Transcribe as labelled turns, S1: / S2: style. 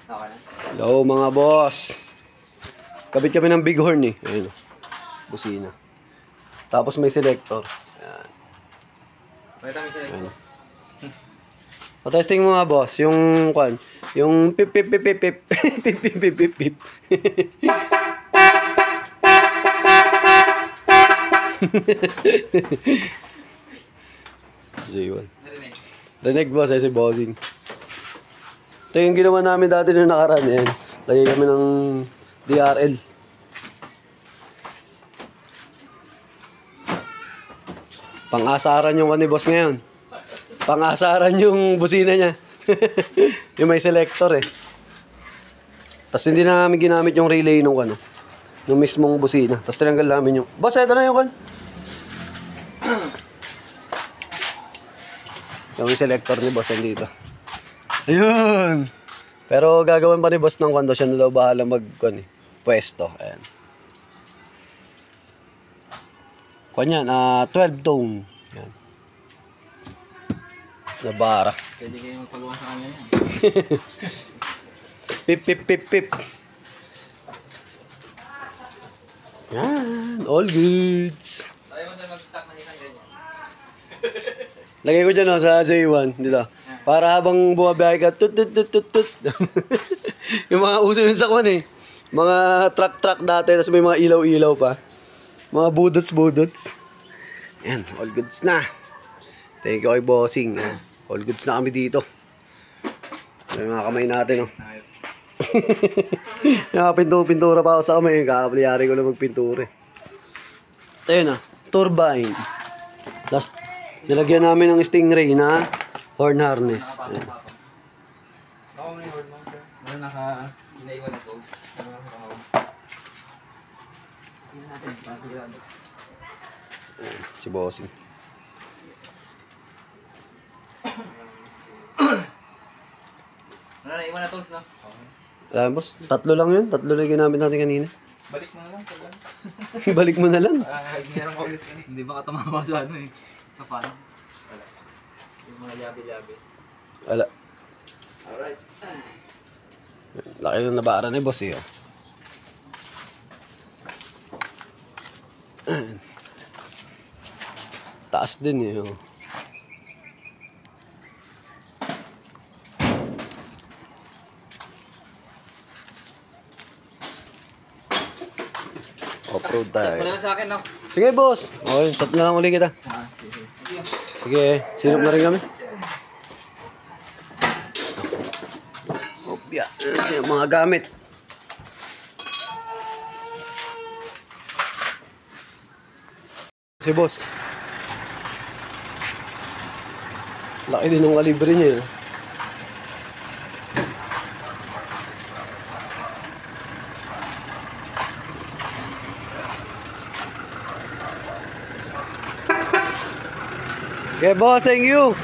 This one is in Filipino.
S1: Okay na.
S2: Hello mga boss. Kabit kami ng bighorn eh. Ayun. Busina. Tapos may selector. Ayan.
S1: Pakita may selector.
S2: Patesting mo nga boss. Yung kwan. Yung pip pip pip pip pip. Pip pip pip pip pip. J1. Rinig boss. Ay si bossing. Ito yung ginawa namin dati nung nakaraan. Yan. Lagay kami ng DRL. Pang-asaran yung ni boss ngayon. Pang-asaran yung busina niya. Yung may selector eh. Tapos hindi na namin ginamit yung relay nung ano. Yung mismong busina. Tapos tinanggal namin yung... Boss, eto na yung kan. Yung selector ni boss nandito. Ayun. Pero gagawin pa ni boss ng kwando. Siya na daw bahala pwesto. Ayan. Kwan yan. 12 tone. Ayan. Nabara.
S1: Pwede kayo magpagawa sa kanya yan.
S2: Pip pip pip pip. Yan. All goods.
S1: Tayo mo sa'yo mag-stock na isang ganyan.
S2: Lagay ko dyan sa J1. Dito. Para habang bumabiyahe ka, tut tut tut tut tut. Yung mga uso yun sa kwan eh. Mga truck dati, tapos may mga ilaw-ilaw pa. Mga budots. Yan, all goods na. Thank you kay bossing. Yan. All goods na kami dito. Yung mga kamay natin, oh. Pintura pa ako sa kamay. Kakapalyari ko lang magpintura eh. Ito yun ah, turbine. Last, nilagyan namin ng Stingray na horn harness.
S1: Ako may horn mo. Meron inaiwan na post. Hindi natin, pasigurado.
S2: Si bossing.
S1: Ano na, iwan na tools, no?
S2: Boss, tatlo lang yun. Tatlo lang ginamit natin kanina.
S1: Balik mo na lang.
S2: Balik mo na lang.
S1: Hindi na maulit ka. Hindi ba katamama sa ano eh? Sa pan? Wala. Yung mga yabi-yabi.
S2: Wala.
S1: Alright.
S2: Laki ng nabara ni boss eh. Oh. Taas din eh. Oh. Off-road tayo.
S1: Wala na sa akin, no?
S2: Sige boss. Okay, stop na lang uli kita. Sige, sinop na rin kami. Opya, yung mga gamit. Si boss. Laki din ng kalibre niya. Okay, boss, thank you.